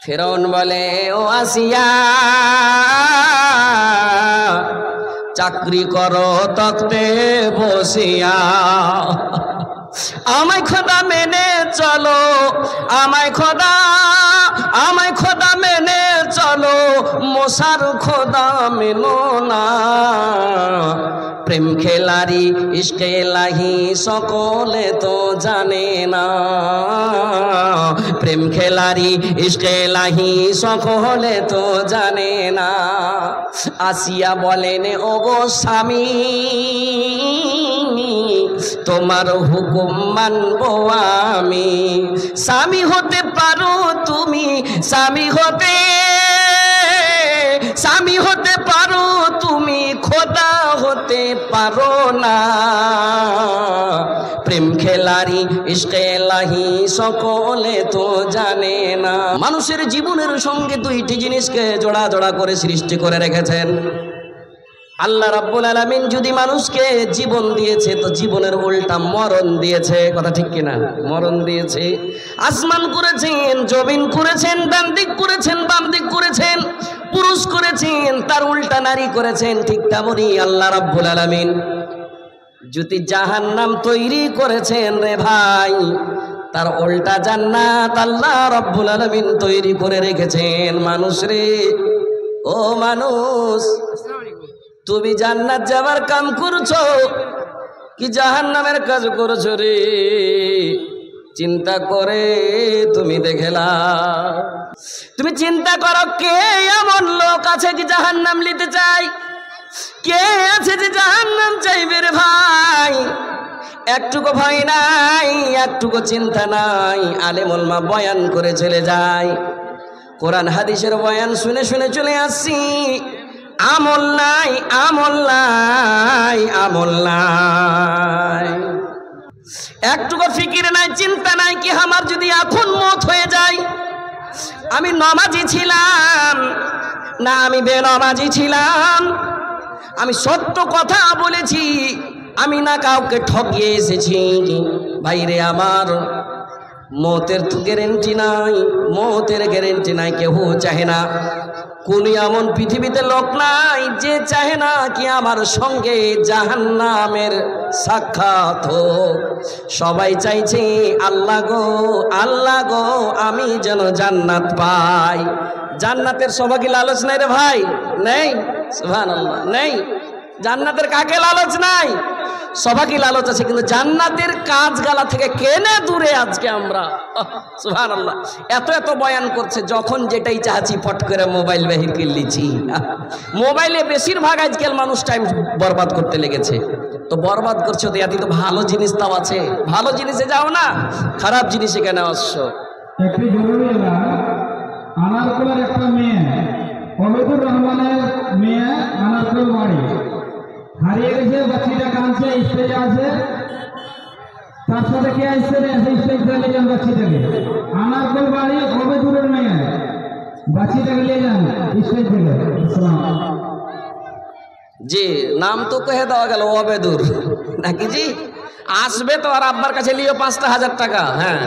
ফিরআউন বলে, ও আসিয়া চাকরি করো তক্তে বসিয়া, আমায় খোদা মেনে চলো, আমায় খোদা মেনে চলো, মশার খোদা মেনো না। প্রেম খেলারি ইশকে ইলাহি সকলে তো জানে না, প্রেম খেলারি ইশকে ইলাহি সকলে তো জানে না। আসিয়া বলেন, ওগো স্বামী তোমার হুকুম মানবো আমি। স্বামী হতে পারো তুমি, স্বামী হতে পারো তুমি, খোদা হতে পারো না। প্রেম খেলারি ইশকে ইলাহি সকলে তো জানে না। মানুষের জীবনের সঙ্গে দুইটি জিনিসকে জোড়া জোড়া করে সৃষ্টি করে রেখেছেন আল্লাহ রাব্বুল আলামিন। যদি মানুষকে জীবন দিয়েছে তো জীবনের উল্টা মরণ দিয়েছে, কথা ঠিক কিনা? মরণ দিয়েছে। আসমান করেছেন, জমিন করেছেন, ডান দিক করেছেন, বাম দিক করেছেন, পুরুষ করেছেন, তার উল্টা নারী করেছেন। ঠিক তেমনই আল্লাহ রাব্বুল আলামিন যদি জাহান্নাম তৈরি করেছেন রে ভাই, তার উল্টা জান্নাত আল্লাহ রাব্বুল আলামিন তৈরি করে রেখেছেন। মানুষ রে, ও মানুষ, তুমি জান্নাত যাবার কাম করছো কি জাহান্নামের কাজ করছো রে? চিন্তা করে তুমি দেখেলা, তুমি চিন্তা করো কে এমন লোক আছে যে জাহান্নাম নিতে চাই? কে আছে যে জাহান্নাম চাইবে রে ভাই? একটুকু ভয় নাই, একটুকু চিন্তা নাই। আলেম ওলামা বয়ান করে চলে যায়, কোরআন হাদিসের বয়ান শুনে শুনে চলে আসছি। আমল নাই, আমল নাই, আমল নাই, একটুকু ফিকির নাই, চিন্তা নাই কি আমার যদি এখন মত হয়ে যায়, আমি নমাজি ছিলাম না আমি বেনমাজি ছিলাম, আমি সত্য কথা বলেছি, আমি না কাউকে ঠকিয়ে এসেছি। ভাইরে আমার, মতের তো গ্যারেন্টি নাই, মতের গ্যারেন্টি নাই, কেউ চাহে না। কোন এমন পৃথিবীতে লোক নাই যে চাহে না কি আমার সঙ্গে জাহান্নামের সাক্ষাৎ হোক। সবাই চাইছে আল্লাহ গো, আল্লাহ গো আমি যেন জান্নাত পাই। জান্নাতের সবাই কি লালচ নাই রে ভাই? নেই, সুবহানাল্লাহ, নেই। জান্নাতের কাকে লালচ নাই? সবাইকে লালচ আছে, কিন্তু জান্নাতের কাজগালা থেকে কেনে দূরে আজকে আমরা। সুবহানাল্লাহ, এত এত বয়ান করছে, যখন যেটাই চাচ্ছি ফট করে মোবাইল বাহির করে লিছি। মোবাইলে বেশিরভাগ আজকাল মানুষ টাইম বরবাদ করতে লেগেছে। তো বরবাদ করছো তো এত তো ভালো জিনিস তাও আছে, ভালো জিনিসে যাও না, খারাপ জিনিসে কেন আসছো? একটি জরুরি আনারকুলের একটা মেয়ে, অমিতুর রহমানের মেয়ে, আনারকুল বাড়ি হারিয়ে গেছে, বাচ্চিটা কাঁদছে, স্টেজে আছে, তার সাথে কে আসছে স্টেজ থেকে যান বাচ্চিটাকে। আনারকুল বাড়ি, অমিতুরের মেয়ে, বাচ্চিটাকে নিয়ে যান স্টেজ থেকে। জি, নাম তো কহে দেওয়া গেল ওবেদুর নাকি? জি, আসবে তো, আর আব্বার কাছে নিয়ে 5,000 টাকা। হ্যাঁ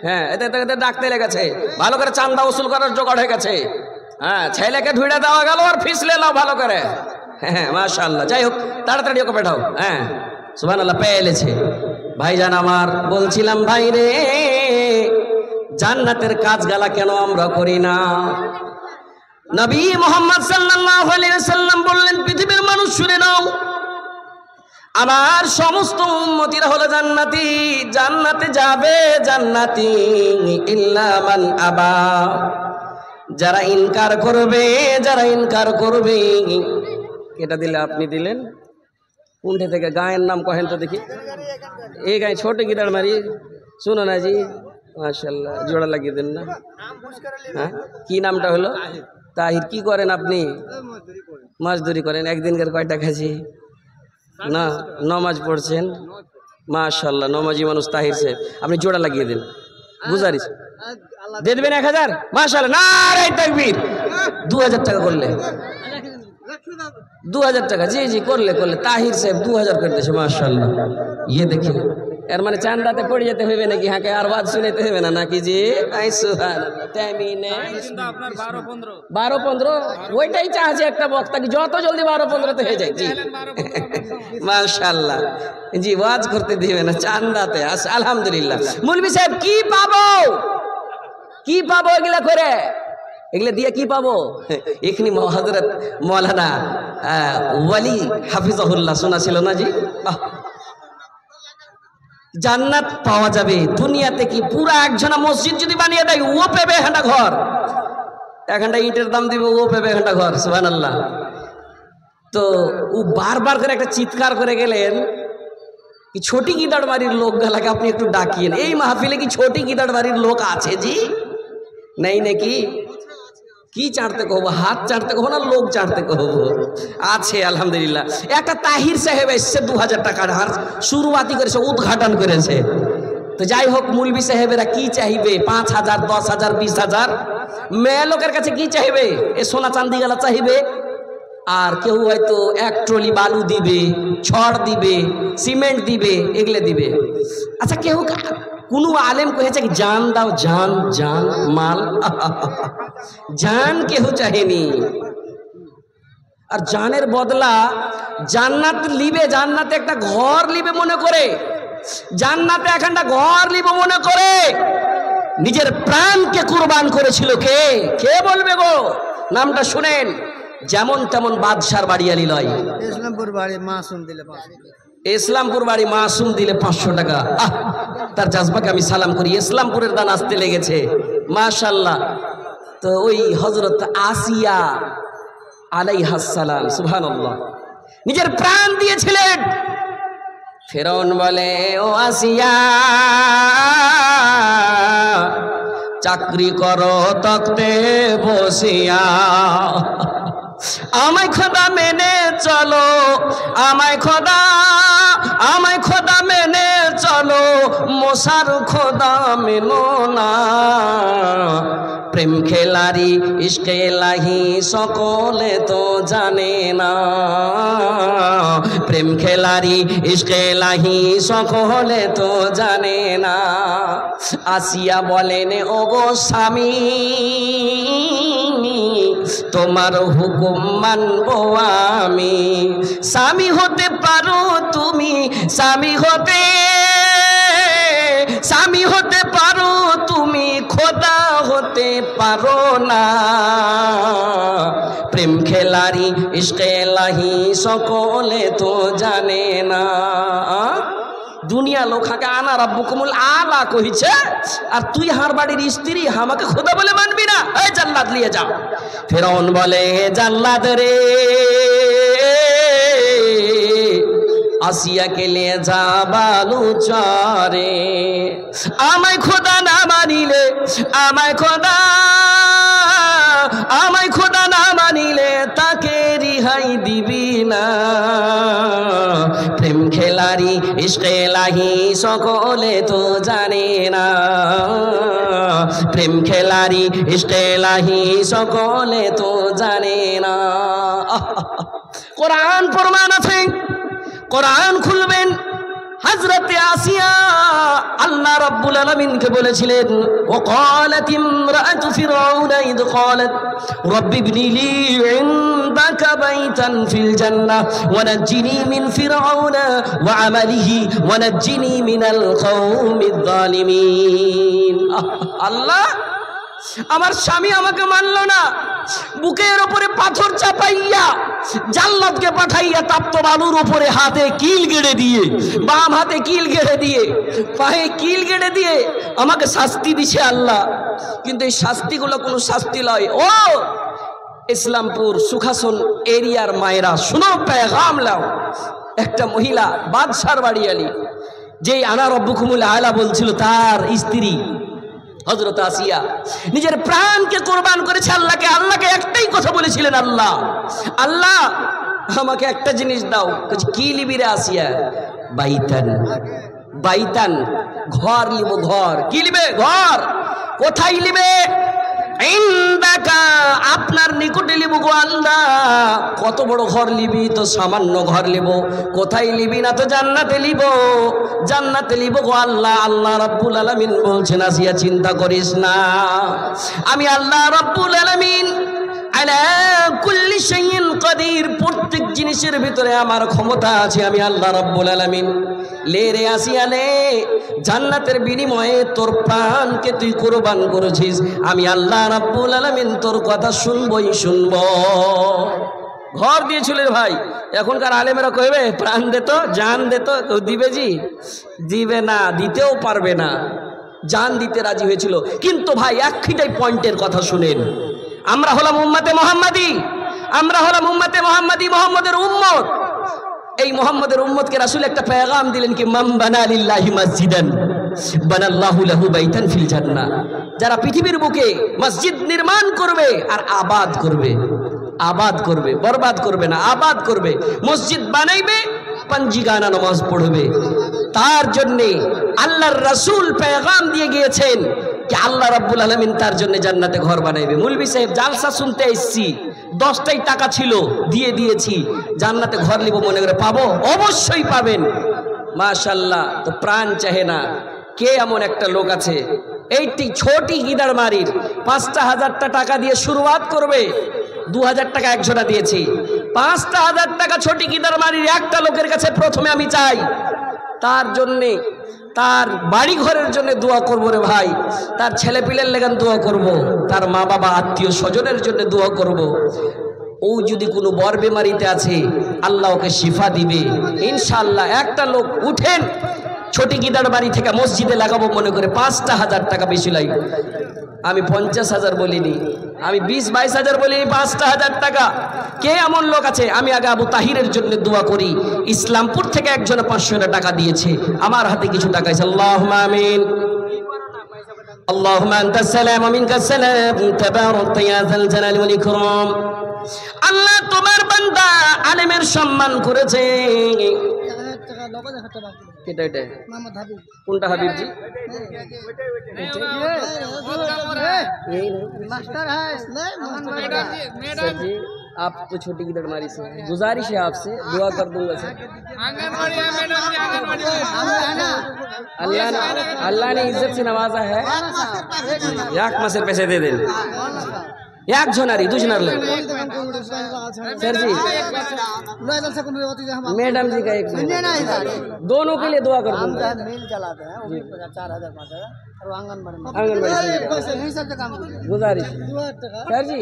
হ্যাঁ, এতে ডাকতে লেগেছে, ভালো করে চান্দা উসুল করার জোগাড় হয়ে গেছে। হ্যাঁ, ছেলেকে ধুইড়ে দেওয়া গেল, আর ফিস লেলাও ভালো করে। হ্যাঁ, মাশাআল্লাহ। যাই হোক, তাড়াতাড়ি ওকে পাঠাও। হ্যাঁ, সুবহানাল্লাহ, পেয়ে এলেছে। ভাইজান আমার, বলছিলাম ভাই রে, জান্নাতের কাজগালা কেন আমরা করি না? নবী মুহাম্মদ সাল্লাল্লাহু আলাইহি ওয়াসাল্লাম বললেন, পৃথিবীর মানুষ শুনে নাও, আমার সমস্ত উম্মতিরা হলো জান্নাতি, জান্নাতে যাবে জান্নাতি, ইল্লা মান আবা, যারা ইনকার করবে, যারা ইনকার করবে। কেটা দিলে? আপনি দিলেন কোনটা থেকে? গায়ের নাম কহেন তো দেখি। এই গায়ে ছোট গিদার মারি, শুনো না জি, মাশাআল্লাহ, জোড়া লাগিয়ে দেন না। হ্যাঁ, কি নামটা হলো? তাহির। কি করেন আপনি? মজদুরি করেন। একদিনকার কয়টা খাচ্ছি না? নমাজ পড়ছেন, মাশাআল্লাহ, নমাজি মানুষ তাহির সাহেব। আপনি জোড়া লাগিয়ে দেন, গুজারিশ দিয়ে দেবেন 1000। মাশাআল্লাহ, নারে তাকবীর। 2000 টাকা করলে, 2000 টাকা। জি জি, করলে তাহির সাহেব 2000 করে দিয়েছে। মাশাআল্লাহ, ये देखिए এর মানে চান্দাতে পড়ে যেতে হবে নাকি? হাঁকে আর বাদ শুনেতে হবে না নাকি জি? আই সুবহানাল্লাহ। টাইমিনে কিন্তু আপনার 12-15 12-15 ওইটাই চাচ্ছে একটা বক্তা কি যত জলদি 12-15 হয়ে যায় জি। 12-15 মাশাআল্লাহ জি, ওয়াজ করতে দিবে না চান্দাতে। আলহামদুলিল্লাহ। মৌলভী সাহেব কি পাবো, কি পাবো এগুলা করে? এগুলা দিয়ে কি পাবো? এখানে হযরত মাওলানা ওয়ালি হাফিজাহুল্লাহ শোনা ছিল না জি? জান্নাত পাওয়া যাবে দুনিয়াতে। কি পুরা একজনা মসজিদ যদি বানিয়ে দেয় ও পেবে একটা ঘর, এখানটা ইটের দাম দিবে ও পেবে একটা ঘর। সুবহানাল্লাহ। তো ও বারবার করে একটা চিৎকার করে গেলেন, কি ছোটি গিদার বাড়ির লোক গালাকে আপনি একটু ডাকিয়েন। এই মাহফিলে কি ছোটি গিদার বাড়ির লোক আছে জি? নেই নাকি? কি চাড়তে কহবো, হাত চাড়তে কহবো না লোক চাড়তে কহবো? আছে আলহামদুলিল্লাহ। একটা তাহির সাহেব এসছে 2000 টাকার হার শুরুয়াতি করেছে, উদ্ঘাটন করেছে। তো যাই হোক, মৌলভী সাহেবেরা কি চাইবে? 5000, 10,000, 20,000। মেয়ে লোকের কাছে কি চাইবে? এ সোনা চান্দি গেলা চাইবে। আর কেউ হয়তো 1 ট্রলি বালু দিবে, ছড় দিবে, সিমেন্ট দিবে, এগুলো দিবে। আচ্ছা কেউ কোনো আলেম কহেছে কি জান দাও, জান জান মাল? জান কেউ চাহেনি। আর জানের বদলা জান্নাত লিবে, জান্নাতে একটা ঘর লিবে মনে করে, জান্নাতে একটা ঘর লিবে মনে করে নিজের প্রাণকে কুরবান করেছিল কে? কে বলবে গো? নামটা শুনেন। যেমন তেমন বাদশার বাড়ি আলী লয়। ইসলামপুর বাড়ি মাসুম দিলে 500 ইসলামপুর বাড়ি মাসুম দিলে 500 টাকা। তার জাজবাকে আমি সালাম করি। ইসলামপুরের দান আসতে লেগেছে মাশাআল্লাহ। তো ওই হযরত আসিয়া আলাইহাস সালাম সুবহানাল্লাহ নিজের প্রাণ দিয়েছিলেন। ফেরাউন বলে, ও আসিয়া চাকরি করো তখতে বসিয়া, আমায় খোদা মেনে চলো, আমায় খোদা মেনে চলো, মশার খোদা মেনো না। প্রেম খেলারি ইশকে এলাহি সকলে তো জানে না, প্রেম খেলারি ইশকে এলাহি সকলে তো জানে না। আসিয়া বলেন, ও গো স্বামী তোমার হুকুম মানবো আমি। স্বামী হতে পারো তুমি, স্বামী হতে পারো তুমি, খোদা হতে পারো না। প্রেম খেলারি ইশকে এলাহি সকলে তো জানে না। দুনিয়া লোকাকে আনা রাব্বুকুমুল আলা কইছে, আর তুই হার বাড়ির স্ত্রী আমাকে খোদা বলে মানবি না? এই জাল্লাদ নিয়ে যাও। ফেরাউন বলে, জাল্লাদ রে আসিয়াকে নিয়ে যা বালু চরে, আমায় খোদা না মানিলে, আমায় খোদা না মানিলে তাকে রিহাই দিবি না। প্রেম খেলারি ইশকে এলাহি সকলে তো জানে না, প্রেম খেলারি ইশকে এলাহি সকলে তো জানে না। কোরআন প্রমাণ আছে, কোরআন খুলবেন। হযরত আসিয়া আল্লাহ রাব্বুল আলামিনকে বলেছিলেন, ওয়াকালাত ইমরাআতু ফিরআউনা ইদ ক্বালাত রাব্বি ইবনি লি ইনদাকা বাইতান ফিল জান্নাহ ওয়া নাজ্জিনি মিন ফিরআউনা ওয়া আমালিহি ওয়া নাজ্জিনি মিনাল কওমিয যালিমিন। আল্লাহ, আমার স্বামী আমাকে মানলো না, বুকের উপরে পাথর চাপাইয়া জাল্লাদকে পাঠাইয়া তাপ্ত বালুর উপরে হাতে কিল গেড়ে দিয়ে, বাম হাতে কিল গেড়ে দিয়ে, পায়ে কিল গেড়ে দিয়ে আমাকে শাস্তি দিছে আল্লাহ। কিন্তু এই শাস্তিগুলো কোনো শাস্তি নয়। ও ইসলামপুর সুখাসন এরিয়ার মায়েরা শুনো, পেগাম লাও। একটা মহিলা বাদশার বাড়ি আলী, যেই আনা রব্বুকুমুল আলা বলছিল, তার স্ত্রী হযরত আসিয়া নিজের প্রাণকে কোরবান করেছে আল্লাহকে। আল্লাহকে একটাই কথা বলেছিলেন, আল্লাহ আল্লাহ আমাকে একটা জিনিস দাও। কি লিবি রে আসিয়া? বাইতান, বাইতান ঘর লিব, ঘর। কি লিবে? ঘর। কোথায় লিবে? ইনদাকা, আপনার আপনার নিকটে লিব গো আল্লাহ। কত বড় ঘর লিবি? তো সামান্য ঘর লিব। কোথায় লিবি? না তো জান্নাতে লিব, জান্নাতে লিব গো আল্লাহ। আল্লাহ রাব্বুল আলামিন বলছেন আসিয়া চিন্তা করিস না, আমি আল্লাহ রাব্বুল আলামিন আলা কুল্লি শাইইন কাদির, প্রত্যেক জিনিসের ভিতরে আমার ক্ষমতা আছে। আমি আল্লাহ রাব্বুল আলামিন লে রে আসিয়া লে, জান্নাতের বিনিময়ে তোর প্রাণকে তুই কুরবান করেছিস, আমি আল্লাহ রাব্বুল আলামিন তোর কথা শুনবই শুনব। ঘর দিয়েছিল ভাই, এখনকার আলেমেরা কইবে প্রাণ দে তো, জান দে তো, কেউ দিবে? জি দিবে না, দিতেও পারবে না। জান দিতে রাজি হয়েছিল, কিন্তু ভাই একটাই পয়েন্টের কথা শুনেন, আমরা হলাম উম্মতে মুহাম্মাদি, আমরা হলাম উম্মতে মুহাম্মাদি, মুহাম্মদের উম্মত। এই মুহাম্মদের উম্মতকে রাসূল একটা পেগাম দিলেন কি, মান বানা লিল্লাহি মসজিদান বানাল্লাহু লাহু বাইতান ফিল জান্নাহ। যারা পৃথিবীর বুকে মসজিদ নির্মাণ করবে আর আবাদ করবে, আবাদ করবে, বরবাদ করবে না, আবাদ করবে, মসজিদ বানাইবে, পাঞ্জিগানা নামাজ পড়বে, তার জন্যে আল্লাহর রাসূল পেগাম দিয়ে গিয়েছেন कि আল্লাহ রাব্বুল আলামিন তার জন্য জান্নাতে ঘর বানাইবে। মৌলভী সাহেব জালসা শুনতে এসেছি, 10টাই টাকা ছিল দিয়ে দিয়েছি, জান্নাতে ঘর নিব মনে করে পাবো? অবশ্যই পাবেন মাশাআল্লাহ। তো প্রাণ চাহে না। কে এমন একটা লোক আছে এইটি ছোটি গিদারমারির 5,000 টাকা দিয়ে শুরুয়াত করবে, 2,000 টাকা একজোড়া দিয়েছি, 5,000 টাকা ছোটি গিদারমারির একটা লোকের কাছে প্রথমে আমি চাই, তার জন্যে তার বাড়ি ঘরের জন্য দোয়া করব রে ভাই, তার ছেলে পিলের লেগান দোয়া করব, তার মা বাবা আত্মীয় স্বজনের জন্য দোয়া করব। ও যদি কোনো বর বেমারিতে আছে আল্লাহ ওকে শিফা দিবে ইনশাআল্লাহ। একটা লোক উঠেন ছোটি গিদার বাড়ি থেকে মসজিদে লাগাবো মনে করে 5,000 টাকা বেশি লাগবে। আমি 50,000 বলিনি, আমি 20-22,000 বলিনি, 5,000 টাকা। কে এমন লোক আছে? আমি আগে আবু তাহিরের জন্য দোয়া করি, ইসলামপুর থেকে একজন 500 টাকা দিয়েছে, আমার হাতে কিছু টাকা আছে। আল্লাহুম্মা আমিন। আল্লাহুম্মা আনতাস সালাম ওয়া মিনকাস সালাম তাবারাকতা ইয়া যাল জালালি ওয়াল ইকরাম। আল্লাহ তোমার বান্দা আলেমের সম্মান করেছে। কেটা এটা? কোনটা হাবিব জি? सर जी आप तो छोटी की दरमारी से गुजारिश है, आपसे दुआ कर दूंगा सर। अल्लाह ने इज्जत से नवाजा है। एक मसर पैसे दे दें, एक झोनारी दूसरा ले सर जी। मैडम जी का एक दोनों के लिए दुआ कर दूंगा। गुजारिश सर जी,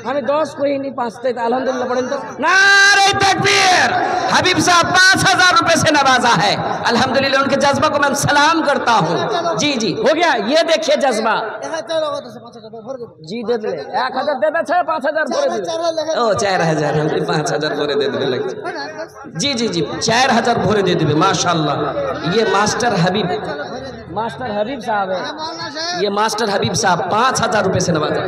हमें 10 को ही नहीं 5 अल्हम्दुलिल्लाह पढ़ें तो। नारे तकबीर। हबीब साहब 5,000 रुपए से नवाजा है, अल्हम्दुलिल्लाह। उनके जज्बा को मैं सलाम करता हूँ। जी जी हो गया, ये देखिए जज्बा। जी दे दे 1,000 दे दे, 5,000 भरे दे। ओ 4,000 हम 5,000 भरे दे दे लग। जी जी जी 4,000 भरे दे दे माशाल्लाह। ये मास्टर हबीब साहब है, ये मास्टर हबीब साहब 5,000 रुपए से नवाजा।